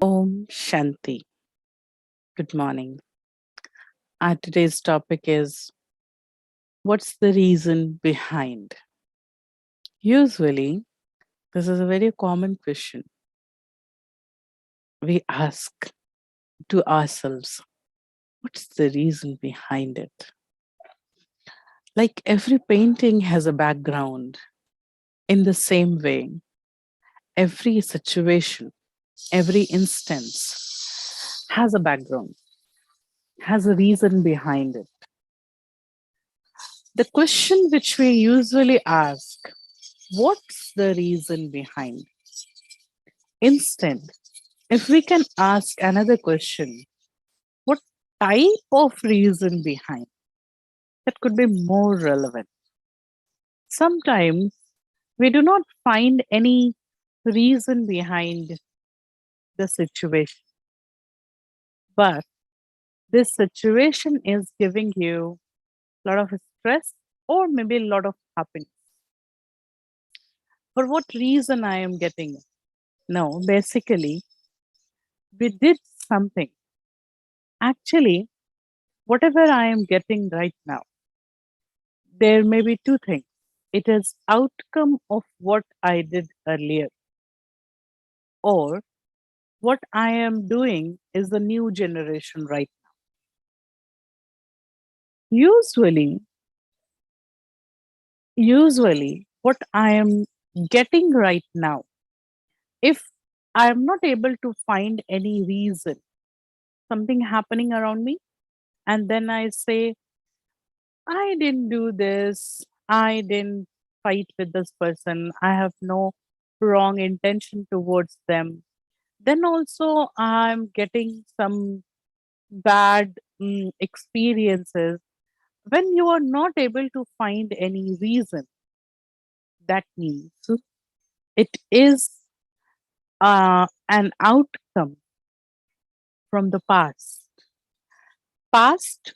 Om Shanti. Good morning. Today's topic is what's the reason behind? Usually, this is a very common question we ask to ourselves. What's the reason behind it? Like every painting has a background, in the same way, every situation, every instance has a background, has a reason behind it. The question which we usually ask, what's the reason behind? Instead, if we can ask another question, what type of reason behind? That could be more relevant. Sometimes we do not find any reason behind the situation, but this situation is giving you a lot of stress or maybe a lot of happiness. For what reason I am getting it? No, basically, we did something. Actually, whatever I am getting right now, there may be two things. It is outcome of what I did earlier, or what I am doing is the new generation right now. Usually what I am getting right now, if I am not able to find any reason, something happening around me, and then I say, I didn't do this, I didn't fight with this person, I have no wrong intention towards them, then also I'm getting some bad experiences. When you are not able to find any reason, that means it is an outcome from the past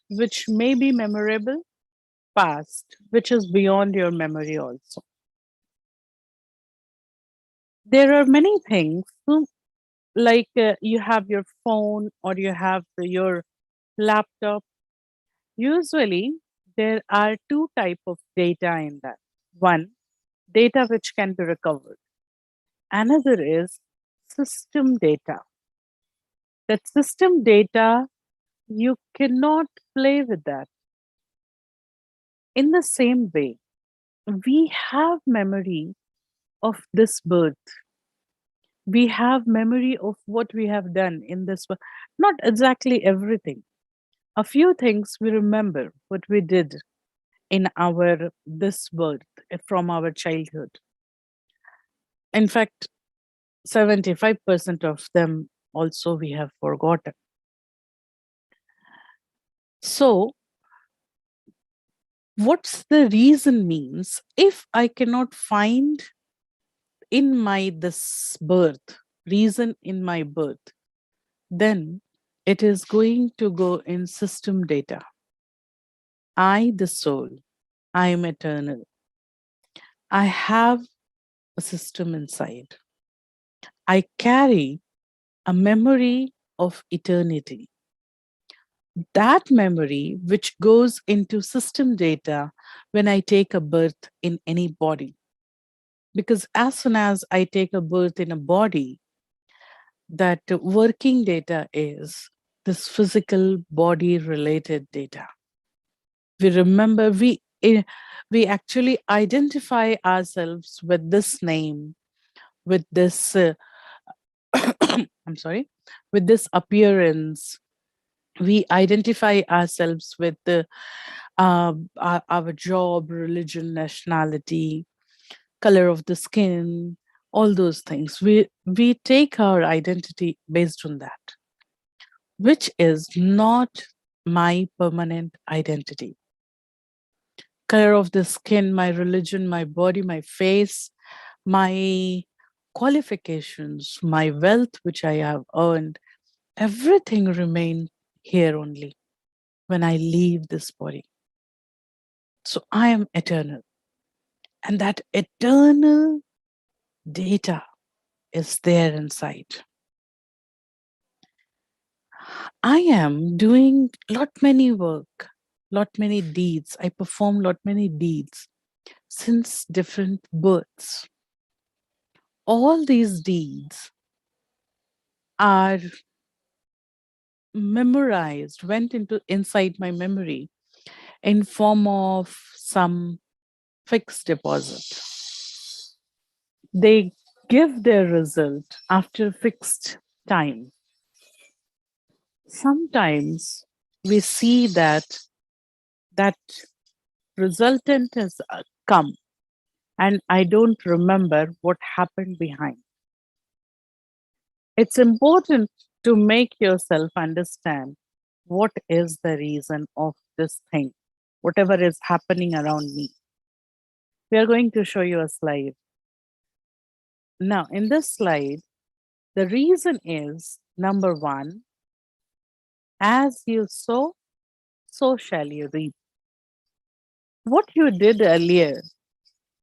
which may be memorable, past which is beyond your memory also. There are many things, like you have your phone or you have your laptop. Usually, there are two type of data in that. One, data which can be recovered. Another is system data. That system data, you cannot play with that. In the same way, we have memory of this birth. We have memory of what we have done in this birth. Not exactly everything. A few things we remember what we did in our this birth from our childhood. In fact, 75% of them also we have forgotten. So, what's the reason means if I cannot find in my this birth, reason in my birth, then it is going to go in system data. I, the soul, I am eternal. I have a system inside. I carry a memory of eternity. That memory which goes into system data when I take a birth in any body. Because as soon as I take a birth in a body, that working data is this physical body related data. We remember, we actually identify ourselves with this name, with this, I'm sorry, with this appearance. We identify ourselves with our job, religion, nationality, color of the skin, all those things. We take our identity based on that, which is not my permanent identity. Color of the skin, my religion, my body, my face, my qualifications, my wealth, which I have earned, everything remain here only when I leave this body. So I am eternal. And that eternal data is there inside. I am doing lot many work, lot many deeds. I perform lot many deeds since different births. All these deeds are memorized, went into inside my memory in form of some fixed deposit. They give their result after fixed time. Sometimes we see that resultant has come and I don't remember what happened behind. It's important to make yourself understand what is the reason of this thing, whatever is happening around me. We are going to show you a slide. Now, in this slide, the reason is number one, as you sow, so shall you reap. What you did earlier,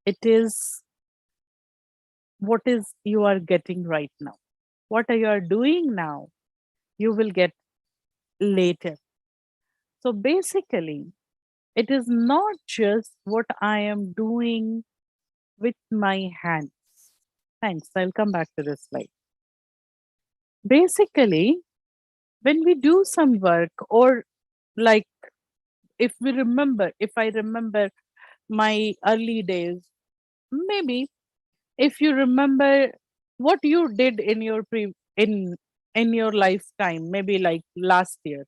it is what is you are getting right now. What you are doing now, you will get later. So basically, it is not just what I am doing with my hands. Thanks, I'll come back to this slide. Basically, when we do some work, or like if I remember my early days, maybe if you remember what you did in your in your lifetime, maybe like last year,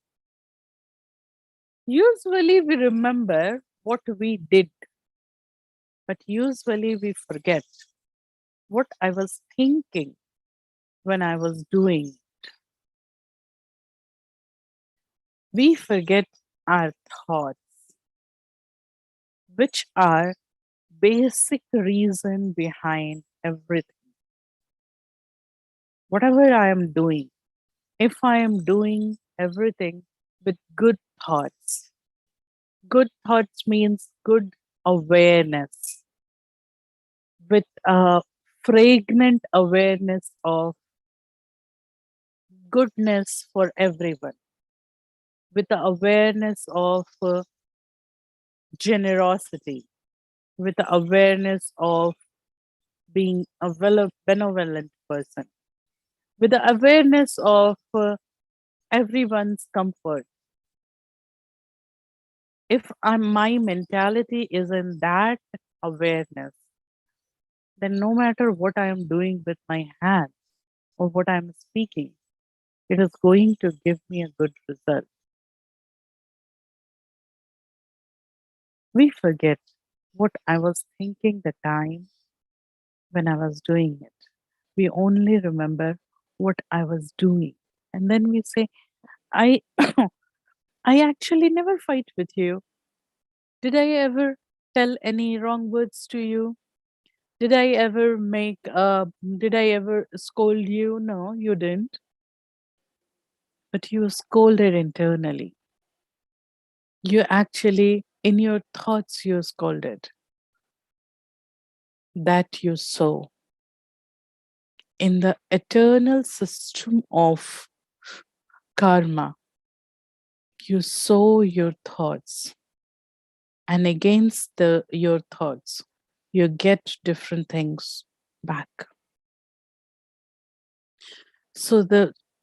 usually we remember what we did, but usually we forget what I was thinking when I was doing. We forget our thoughts, which are basic reason behind everything. Whatever I am doing, if I am doing everything with good thoughts means good awareness, with a fragrant awareness of goodness for everyone, with the awareness of generosity, with the awareness of being a benevolent person, with the awareness of everyone's comfort. If my mentality is in that awareness, then no matter what I am doing with my hands or what I'm speaking, it is going to give me a good result. We forget what I was thinking the time when I was doing it. We only remember what I was doing. And then we say, I I actually never fight with you. Did I ever tell any wrong words to you? Did I ever did I ever scold you? No, you didn't. But you scolded internally. You actually, in your thoughts, you scolded. That you sow. In the eternal system of karma, you sow your thoughts. And against your thoughts, you get different things back. So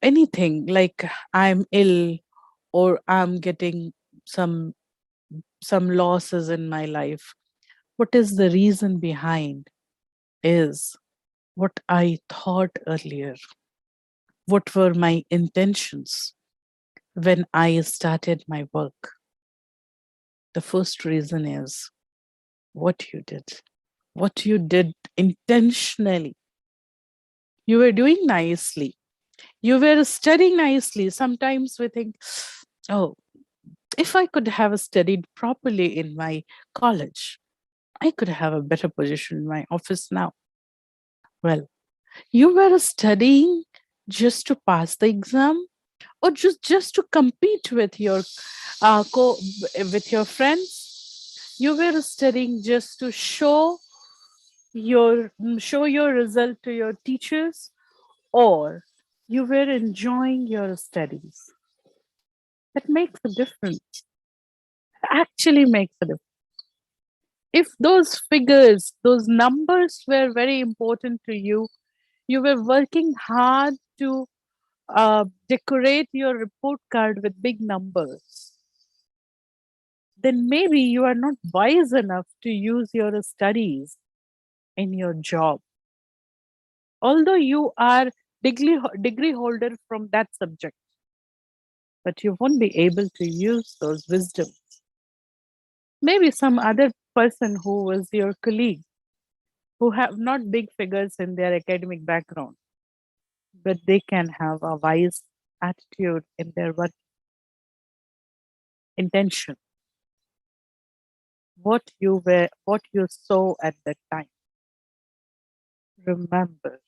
anything like I'm ill or I'm getting some losses in my life, what is the reason behind is what I thought earlier. What were my intentions when I started my work? The first reason is what you did. What you did intentionally. You were doing nicely. You were studying nicely. Sometimes we think, oh, if I could have studied properly in my college, I could have a better position in my office now. Well, you were studying just to pass the exam or just to compete with your with your friends. You were studying just to show your result to your teachers, or you were enjoying your studies. That makes a difference. Actually makes a difference. If those figures, those numbers were very important to you, you were working hard to decorate your report card with big numbers, then maybe you are not wise enough to use your studies in your job. Although you are degree holder from that subject, but you won't be able to use those wisdoms. Maybe some other person who was your colleague, who have not big figures in their academic background, but they can have a wise attitude in their work intention. What you saw at that time. Remember,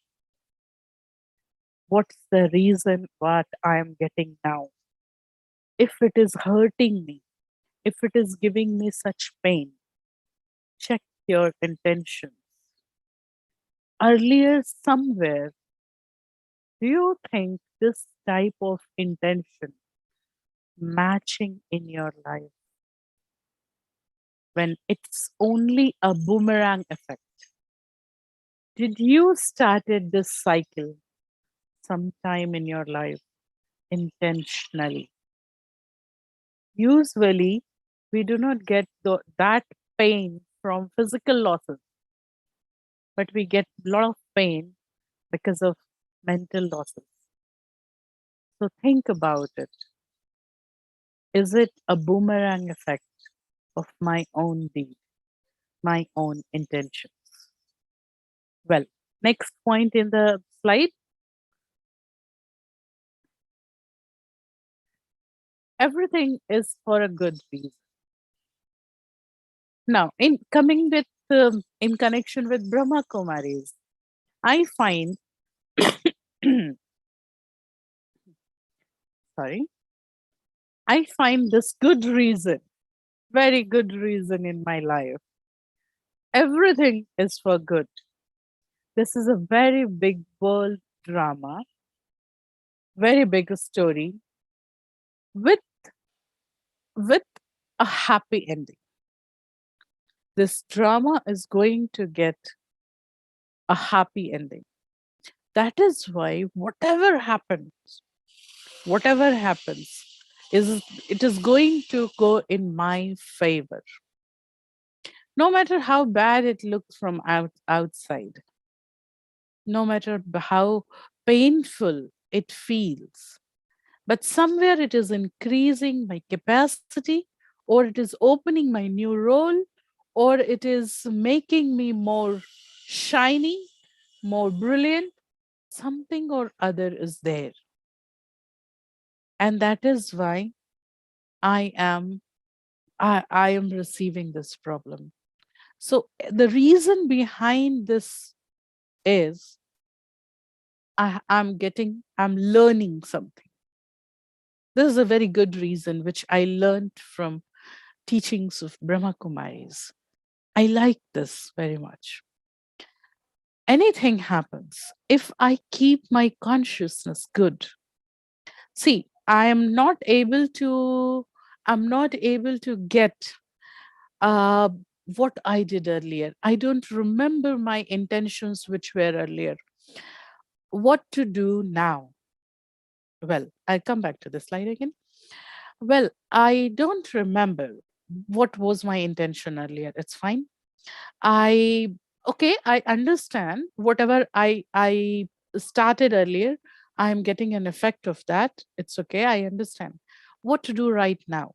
what's the reason what I am getting now? If it is hurting me, if it is giving me such pain, check your intentions. Earlier, somewhere, do you think this type of intention matching in your life when it's only a boomerang effect? Did you started this cycle sometime in your life intentionally? Usually, we do not get that pain from physical losses, but we get a lot of pain because of mental losses. So think about it. Is it a boomerang effect of my own deed, my own intentions? Well, next point in the slide. Everything is for a good reason. Now, in coming with in connection with Brahmakumaris, I find sorry, I find this good reason, very good reason in my life. Everything is for good. This is a very big world drama, very big story with with a happy ending. This drama is going to get a happy ending. That is why whatever happens, is it is going to go in my favor. No matter how bad it looks from outside, no matter how painful it feels, but somewhere it is increasing my capacity, or it is opening my new role, or it is making me more shiny, more brilliant. Something or other is there. And that is why I am I am receiving this problem. So the reason behind this is I'm learning something. This is a very good reason which I learned from teachings of Brahmakumaris. I like this very much. Anything happens, if I keep my consciousness good. See, I'm not able to get uh, what I did earlier. I don't remember my intentions which were earlier. What to do now? Well, I'll come back to the slide again. Well, I don't remember what was my intention earlier. It's fine. I okay, I understand whatever I started earlier, I'm getting an effect of that. It's okay, I understand. What to do right now?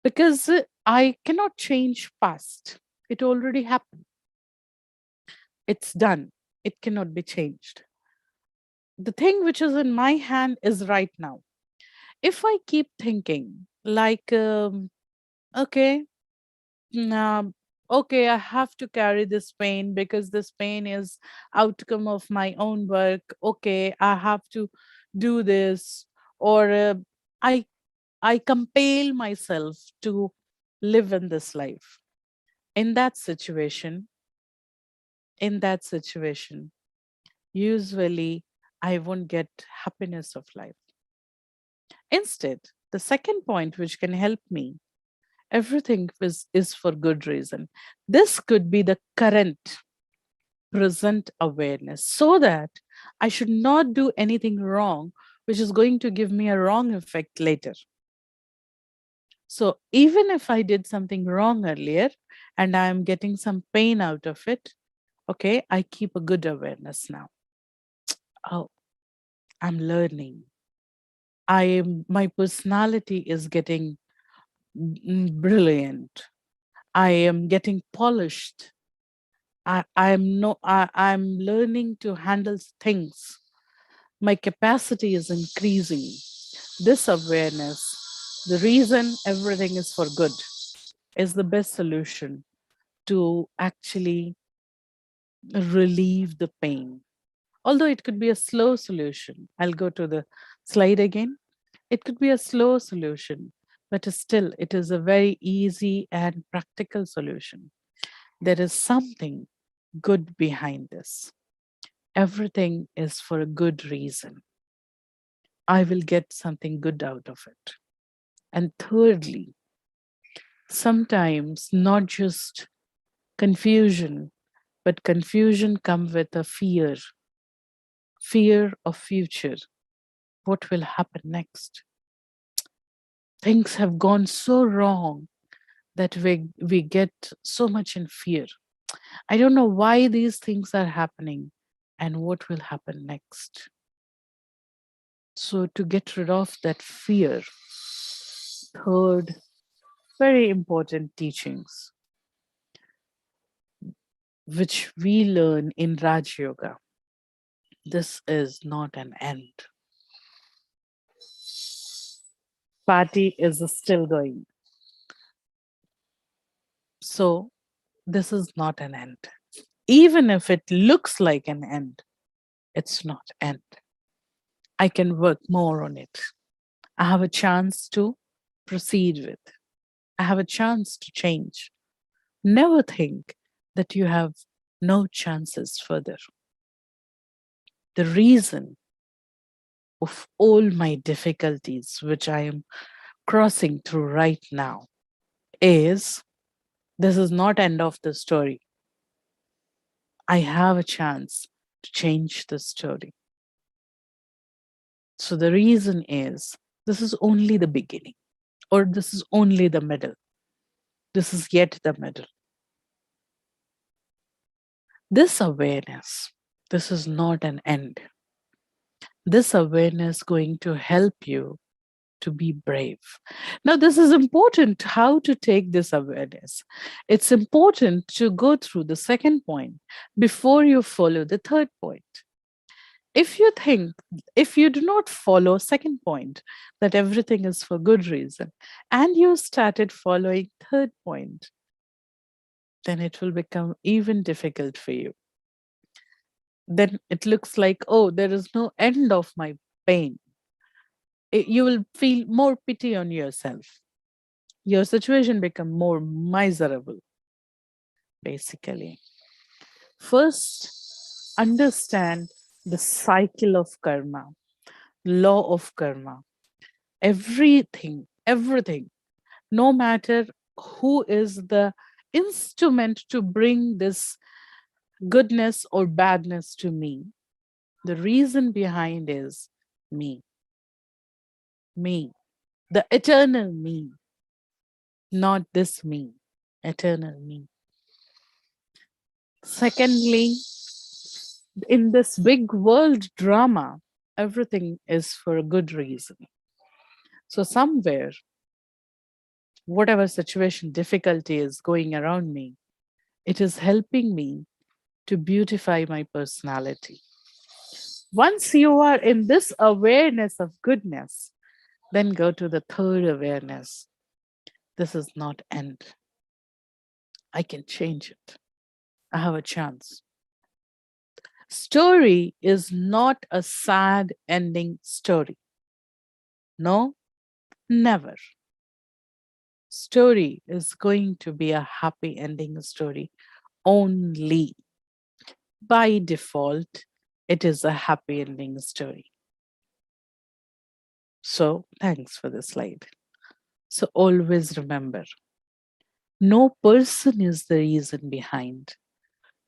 Because I cannot change past. It already happened. It's done. It cannot be changed. The thing which is in my hand is right now. If I keep thinking like okay, um, okay, I have to carry this pain because this pain is outcome of my own work. Okay, I have to do this, or I I compel myself to live in this life. In that situation, in that situation, usually I won't get happiness of life. Instead, The second point which can help me, everything is for good reason. This could be the current present awareness, so that I should not do anything wrong, which is going to give me a wrong effect later. So even if I did something wrong earlier and I am getting some pain out of it, okay, I keep a good awareness now. Oh, I'm learning. My personality is getting brilliant. I am getting polished. I'm learning to handle things. My capacity is increasing. This awareness, the reason everything is for good, is the best solution to actually relieve the pain. Although it could be a slow solution. I'll go to the slide again. It could be a slow solution, but still it is a very easy and practical solution. There is something good behind this. Everything is for a good reason. I will get something good out of it. And thirdly, sometimes not just confusion, but confusion comes with a fear of future. What will happen next? Things have gone so wrong that we get so much in fear. I don't know why these things are happening and what will happen next. So to get rid of that fear, third, very important teachings, which we learn in Raj Yoga. This is not an end. Party is still going. So this is not an end. Even if it looks like an end, it's not end. I can work more on it. I have a chance to proceed with. I have a chance to change. Never think that you have no chances further. The reason of all my difficulties, which I am crossing through right now, is this is not end of the story. I have a chance to change the story. So the reason is this is only the beginning, or this is only the middle. This is yet the middle. This awareness, this is not an end. This awareness is going to help you to be brave. Now, this is important how to take this awareness. It's important to go through the second point before you follow the third point. If you do not follow second point, that everything is for good reason, and you started following third point, then it will become even difficult for you. Then it looks like, oh, there is no end of my pain. You will feel more pity on yourself. Your situation become more miserable, basically. First, understand the cycle of karma, law of karma. Everything, no matter who is the instrument to bring this goodness or badness to me, the reason behind is me, the eternal me, not this me, eternal me. Secondly, in this big world drama, everything is for a good reason. So somewhere, whatever situation, difficulty is going around me, it is helping me to beautify my personality. Once you are in this awareness of goodness, then go to the third awareness. This is not end. I can change it. I have a chance. Story is not a sad ending story. No, never. Story is going to be a happy ending story only. By default, it is a happy ending story. So thanks for the slide. So always remember, no person is the reason behind.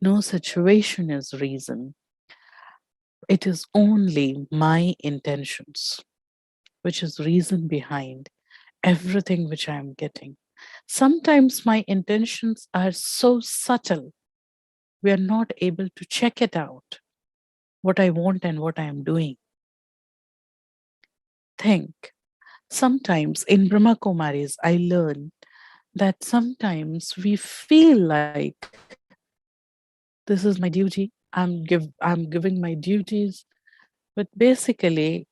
No situation is reason. It is only my intentions, which is reason behind everything which I am getting. Sometimes my intentions are so subtle, we are not able to check it out, what I want and what I am doing. Think. Sometimes in Brahmakumaris, I learn that sometimes we feel like this is my duty, I'm giving my duties, but basically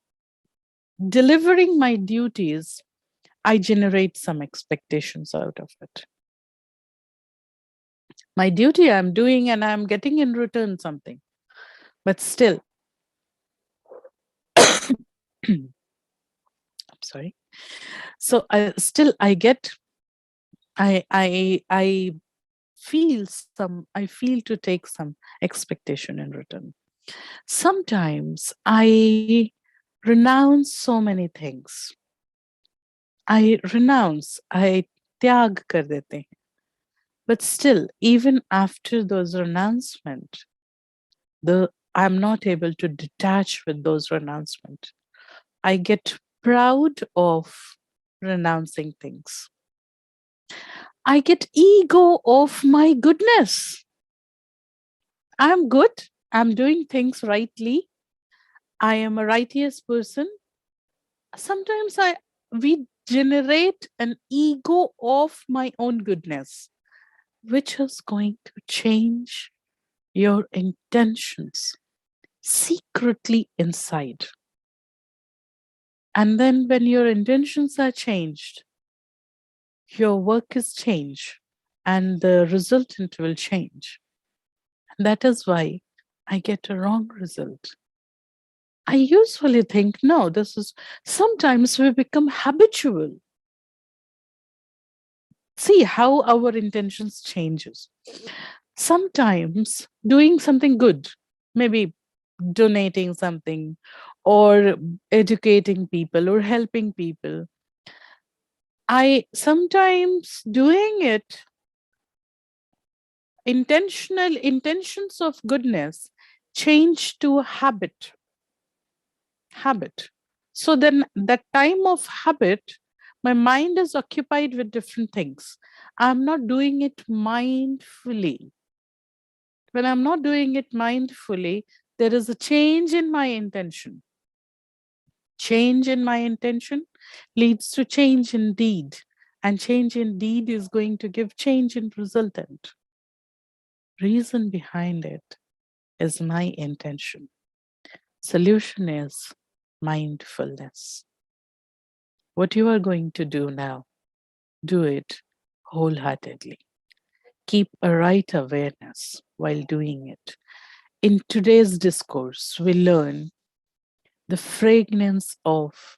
delivering my duties, I generate some expectations out of it. My duty I'm doing and I'm getting in return something, but still, I'm sorry. So I get, I I feel to take some expectation in return. Sometimes I renounce so many things. I त्याग कर देते हैं. But still, even after those renouncement, I'm not able to detach with those renouncement. I get proud of renouncing things. I get ego of my goodness. I'm good. I'm doing things rightly. I am a righteous person. Sometimes we generate an ego of my own goodness, which is going to change your intentions secretly inside. And then when your intentions are changed, your work is changed and the resultant will change. And that is why I get a wrong result. I usually think, no, this is, sometimes we become habitual. See how our intentions changes. Sometimes doing something good, maybe donating something or educating people or helping people, I sometimes doing it intentions of goodness change to a habit. So then that time of habit, my mind is occupied with different things. I'm not doing it mindfully. When I'm not doing it mindfully, there is a change in my intention. Change in my intention leads to change in deed, and change in deed is going to give change in resultant. Reason behind it is my intention. Solution is mindfulness. What you are going to do now, do it wholeheartedly. Keep a right awareness while doing it. In today's discourse, we learn the fragrance of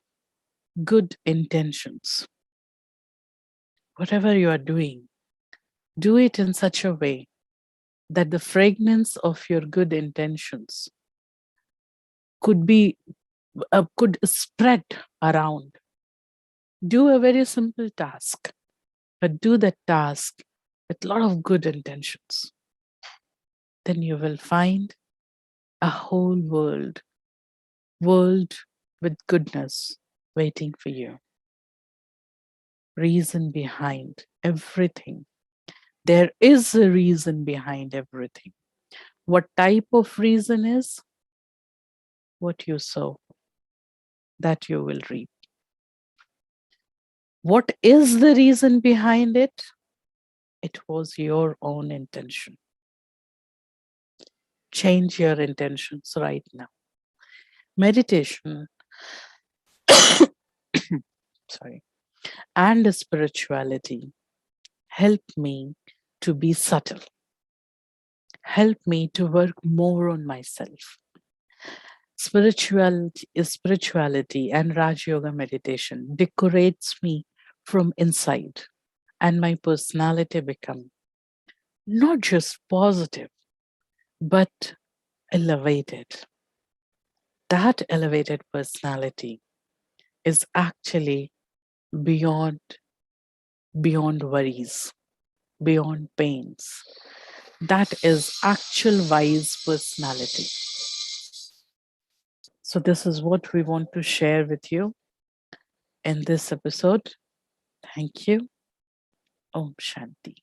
good intentions. Whatever you are doing, do it in such a way that the fragrance of your good intentions could spread around. Do a very simple task, but do that task with a lot of good intentions. Then you will find a whole world with goodness waiting for you. Reason behind everything. There is a reason behind everything. What type of reason is? What you sow, that you will reap. What is the reason behind it? It was your own intention. Change your intentions right now. Meditation, sorry, and spirituality help me to be subtle. Help me to work more on myself. Spirituality and Raj Yoga meditation decorates me from inside, and my personality become not just positive, but elevated. That elevated personality is actually beyond worries, beyond pains. That is actual wise personality. So this is what we want to share with you in this episode. Thank you. Om Shanti.